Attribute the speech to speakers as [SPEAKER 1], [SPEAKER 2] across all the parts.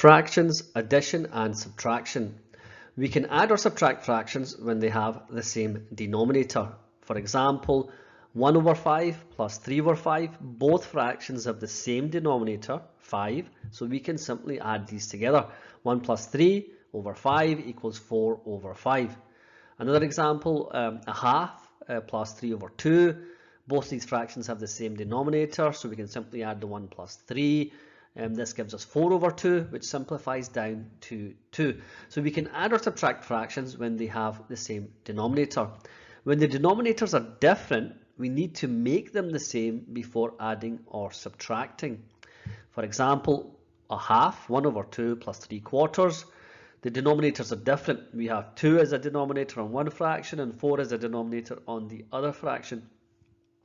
[SPEAKER 1] Fractions, addition and subtraction. We can add or subtract fractions when they have the same denominator. For example, 1 over 5 plus 3 over 5, both fractions have the same denominator, 5, so we can simply add these together. 1 plus 3 over 5 equals 4 over 5. Another example, a half plus 3 over 2. Both these fractions have the same denominator, so we can simply add the 1 plus 3. This gives us 4 over 2, which simplifies down to 2. So we can add or subtract fractions when they have the same denominator. When the denominators are different, we need to make them the same before adding or subtracting. For example, a half, 1 over 2 plus 3 quarters. The denominators are different. We have 2 as a denominator on one fraction and 4 as a denominator on the other fraction.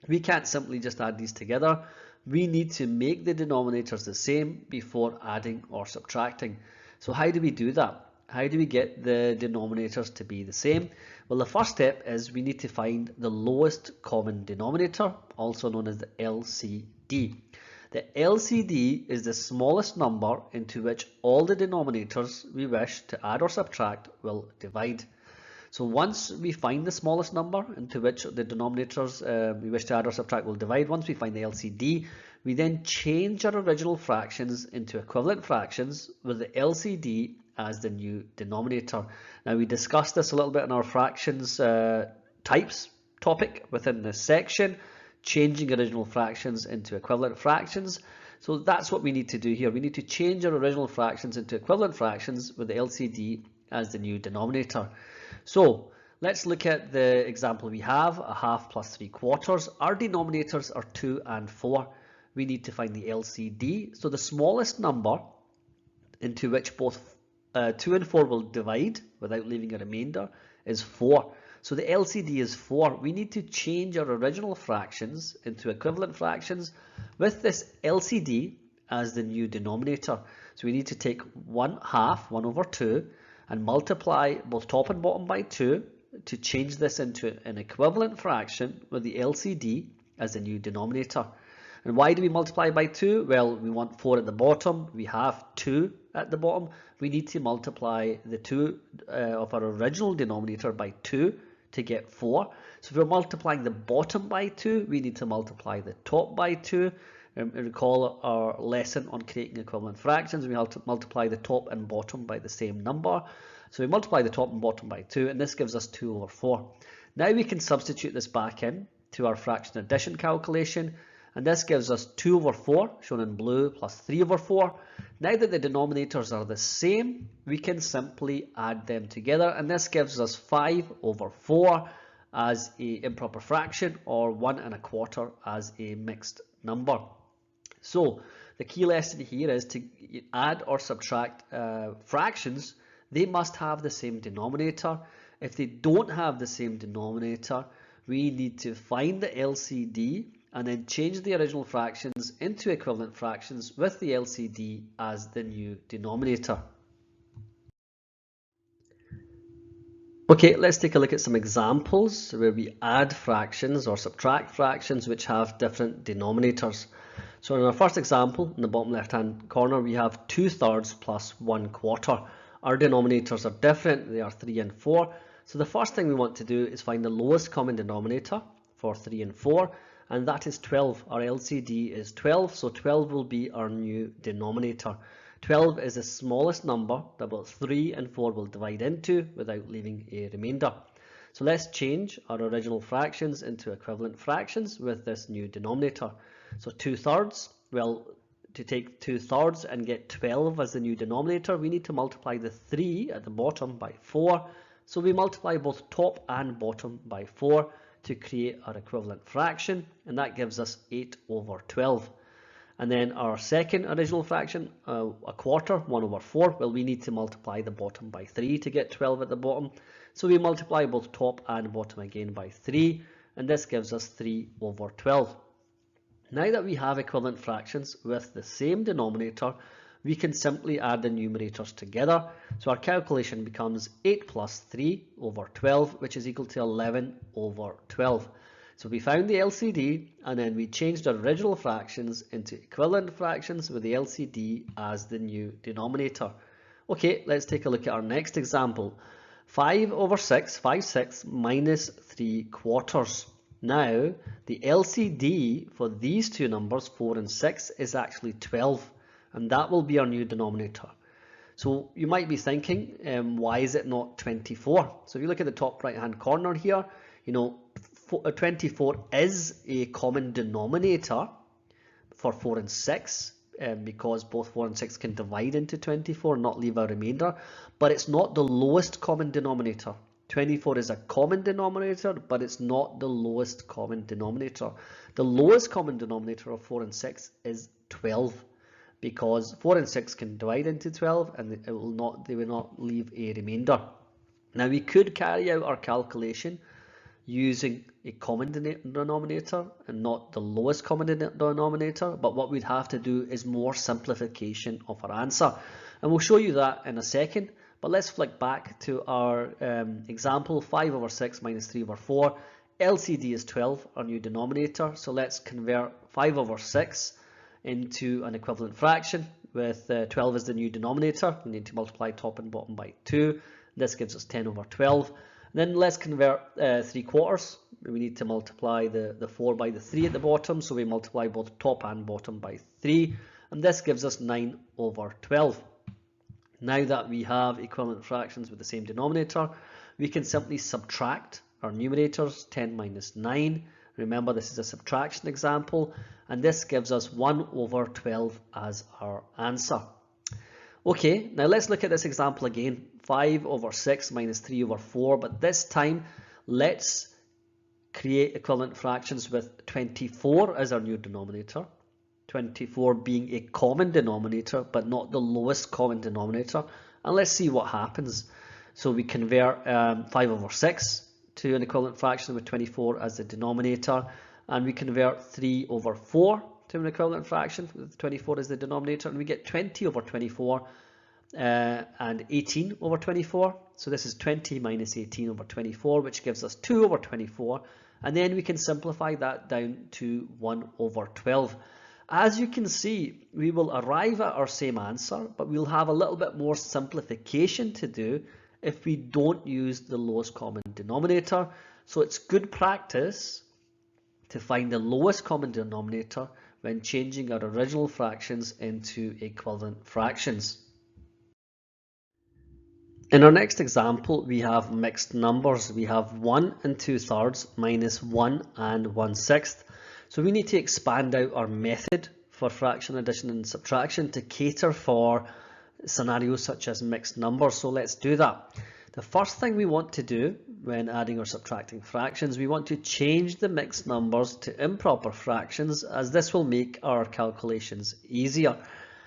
[SPEAKER 1] We can't simply just add these together. We need to make the denominators the same before adding or subtracting. So how do we do that? How do we get the denominators to be the same? Well, the first step is we need to find the lowest common denominator, also known as the LCD. The LCD is the smallest number into which all the denominators we wish to add or subtract will divide. So once we find the smallest number into which the denominators we wish to add or subtract will divide, once we find the LCD, we then change our original fractions into equivalent fractions with the LCD as the new denominator. Now, we discussed this a little bit in our fractions types topic within this section, changing original fractions into equivalent fractions. So that's what we need to do here. We need to change our original fractions into equivalent fractions with the LCD as the new denominator. So let's look at the example we have, a half plus 3 quarters. Our denominators are 2 and 4. We need to find the LCD. So the smallest number into which both 2 and 4 will divide without leaving a remainder is 4. So the LCD is 4. We need to change our original fractions into equivalent fractions with this LCD as the new denominator. So we need to take 1 half, 1 over 2, and multiply both top and bottom by 2 to change this into an equivalent fraction with the LCD as the new denominator. And why do we multiply by 2? Well, we want 4 at the bottom. We have 2 at the bottom. We need to multiply the 2 of our original denominator by 2 to get 4. So if we're multiplying the bottom by 2, we need to multiply the top by 2. Recall our lesson on creating equivalent fractions. We have to multiply the top and bottom by the same number. So we multiply the top and bottom by 2, and this gives us 2 over 4. Now we can substitute this back in to our fraction addition calculation, and this gives us 2 over 4, shown in blue, plus 3 over 4. Now that the denominators are the same, we can simply add them together, and this gives us 5 over 4 as an improper fraction, or 1 1/4 as a mixed number. So the key lesson here is to add or subtract fractions. They must have the same denominator. If they don't have the same denominator, we need to find the LCD and then change the original fractions into equivalent fractions with the LCD as the new denominator. Okay, let's take a look at some examples where we add fractions or subtract fractions which have different denominators. So in our first example, in the bottom left hand corner, we have 2/3 plus 1/4. Our denominators are different, they are 3 and 4. So the first thing we want to do is find the lowest common denominator for 3 and 4, and that is 12. Our LCD is 12, so 12 will be our new denominator. 12 is the smallest number that both 3 and 4 will divide into without leaving a remainder. So let's change our original fractions into equivalent fractions with this new denominator. So 2/3, well, to take 2/3 and get 12 as the new denominator, we need to multiply the 3 at the bottom by 4. So we multiply both top and bottom by 4 to create our equivalent fraction, and that gives us 8 over 12. And then our second original fraction, 1/4, 1 over 4, well, we need to multiply the bottom by 3 to get 12 at the bottom. So we multiply both top and bottom again by 3, and this gives us 3 over 12. Now that we have equivalent fractions with the same denominator, we can simply add the numerators together. So our calculation becomes 8 plus 3 over 12, which is equal to 11 over 12. So we found the LCD and then we changed our original fractions into equivalent fractions with the LCD as the new denominator. Okay, let's take a look at our next example. 5 over 6, 5 6 minus 3 quarters. Now, the LCD for these two numbers, 4 and 6, is actually 12, and that will be our new denominator. So you might be thinking, why is it not 24? So if you look at the top right hand corner here, 24 is a common denominator for 4 and 6, because both 4 and 6 can divide into 24 and not leave a remainder, but it's not the lowest common denominator. 24 is a common denominator, but it's not the lowest common denominator. The lowest common denominator of 4 and 6 is 12, because 4 and 6 can divide into 12 and they will not leave a remainder. Now we could carry out our calculation using a common denominator and not the lowest common denominator, but what we'd have to do is more simplification of our answer, and we'll show you that in a second. But let's flick back to our example. 5 over 6 minus 3 over 4. LCD is 12, our new denominator, so let's convert 5 over 6 into an equivalent fraction with 12 as the new denominator. We need to multiply top and bottom by 2. This gives us 10 over 12. Then let's convert 3 quarters. We need to multiply the 4 by the 3 at the bottom, so we multiply both top and bottom by 3, and this gives us 9 over 12. Now that we have equivalent fractions with the same denominator, we can simply subtract our numerators. 10 minus 9. Remember, this is a subtraction example, and this gives us 1 over 12 as our answer. Okay, now let's look at this example again. 5 over 6 minus 3 over 4, but this time let's create equivalent fractions with 24 as our new denominator. 24 being a common denominator, but not the lowest common denominator. And let's see what happens. So we convert 5 over 6 to an equivalent fraction with 24 as the denominator, and we convert 3 over 4 to an equivalent fraction with 24 as the denominator, and we get 20 over 24 and 18 over 24. So this is 20 minus 18 over 24, which gives us 2 over 24, and then we can simplify that down to 1 over 12. As you can see, we will arrive at our same answer, but we'll have a little bit more simplification to do if we don't use the lowest common denominator. So it's good practice to find the lowest common denominator when changing our original fractions into equivalent fractions. In our next example, we have mixed numbers. We have 1 and 2/3 minus 1 and 1/6. So we need to expand out our method for fraction addition and subtraction to cater for scenarios such as mixed numbers. So let's do that. The first thing we want to do when adding or subtracting fractions, we want to change the mixed numbers to improper fractions, as this will make our calculations easier.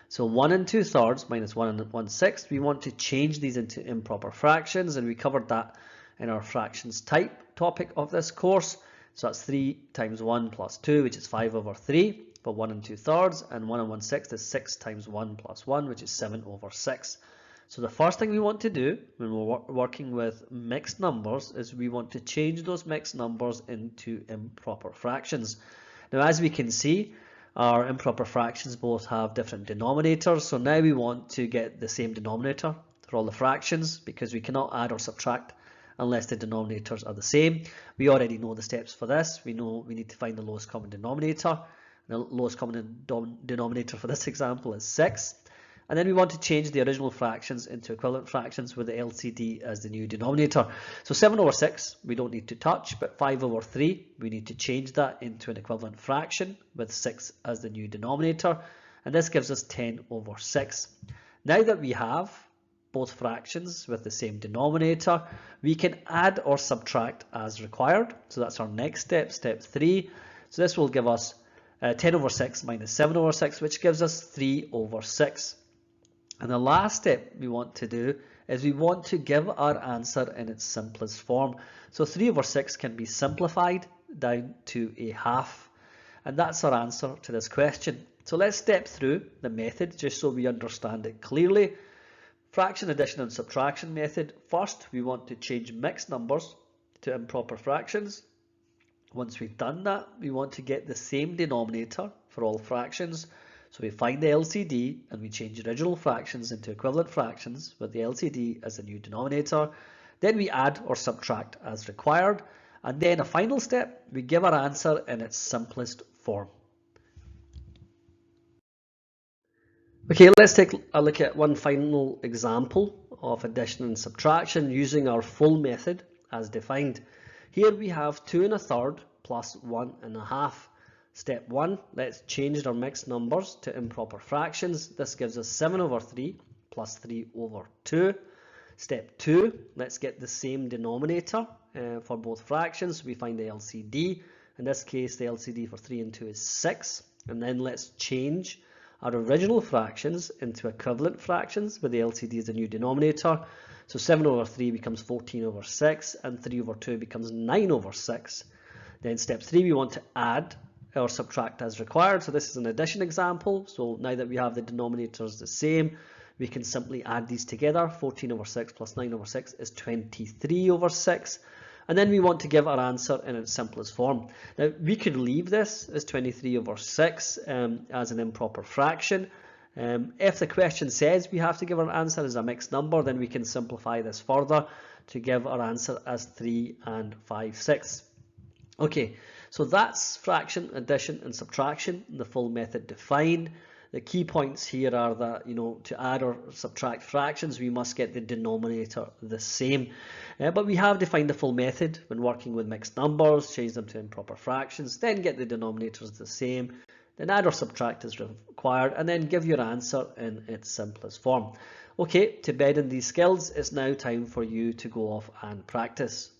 [SPEAKER 1] So 1 and 2/3 minus 1 and 1/6, we want to change these into improper fractions, and we covered that in our fractions type topic of this course. So that's 3 times 1 plus 2, which is 5 over 3 for 1 and 2/3, and 1 and 1/6 is 6 times 1 plus 1, which is 7 over 6. So the first thing we want to do when we're working with mixed numbers is we want to change those mixed numbers into improper fractions. Now, as we can see, our improper fractions both have different denominators, so now we want to get the same denominator for all the fractions, because we cannot add or subtract unless the denominators are the same. We already know the steps for this. We know we need to find the lowest common denominator. The lowest common denominator for this example is 6. And then we want to change the original fractions into equivalent fractions with the LCD as the new denominator. So 7 over 6 we don't need to touch, but 5 over 3 we need to change that into an equivalent fraction with 6 as the new denominator. And this gives us 10 over 6. Now that we have both fractions with the same denominator, we can add or subtract as required. So that's our next step, step 3. So this will give us 10 over 6 minus 7 over 6, which gives us 3 over 6. And the last step we want to do is we want to give our answer in its simplest form. So 3 over 6 can be simplified down to a half. And that's our answer to this question. So let's step through the method just so we understand it clearly. Fraction addition and subtraction method. First, we want to change mixed numbers to improper fractions. Once we've done that, we want to get the same denominator for all fractions. So we find the LCD and we change original fractions into equivalent fractions with the LCD as the new denominator. Then we add or subtract as required. And then a final step, we give our answer in its simplest form. Okay, let's take a look at one final example of addition and subtraction using our full method as defined. Here we have 2 1/3 plus 1 1/2. Step 1, let's change our mixed numbers to improper fractions. This gives us 7/3 plus 3/2. Step 2, let's get the same denominator for both fractions. We find the LCD. In this case, the LCD for 3 and 2 is 6. And then let's change our original fractions into equivalent fractions with the LCD as the new denominator. So 7/3 becomes 14/6 and 3/2 becomes 9/6. Then step 3, we want to add or subtract as required. So this is an addition example. So now that we have the denominators the same, we can simply add these together. 14/6 plus 9/6 is 23/6. And then we want to give our answer in its simplest form. Now we could leave this as 23/6 as an improper fraction. If the question says we have to give our answer as a mixed number, then we can simplify this further to give our answer as 3 5/6. Okay, so that's fraction, addition and subtraction, the full method defined. The key points here are that, to add or subtract fractions, we must get the denominator the same. But we have defined the full method when working with mixed numbers, change them to improper fractions, then get the denominators the same, then add or subtract as required, and then give your answer in its simplest form. Okay, to bed in these skills, it's now time for you to go off and practice.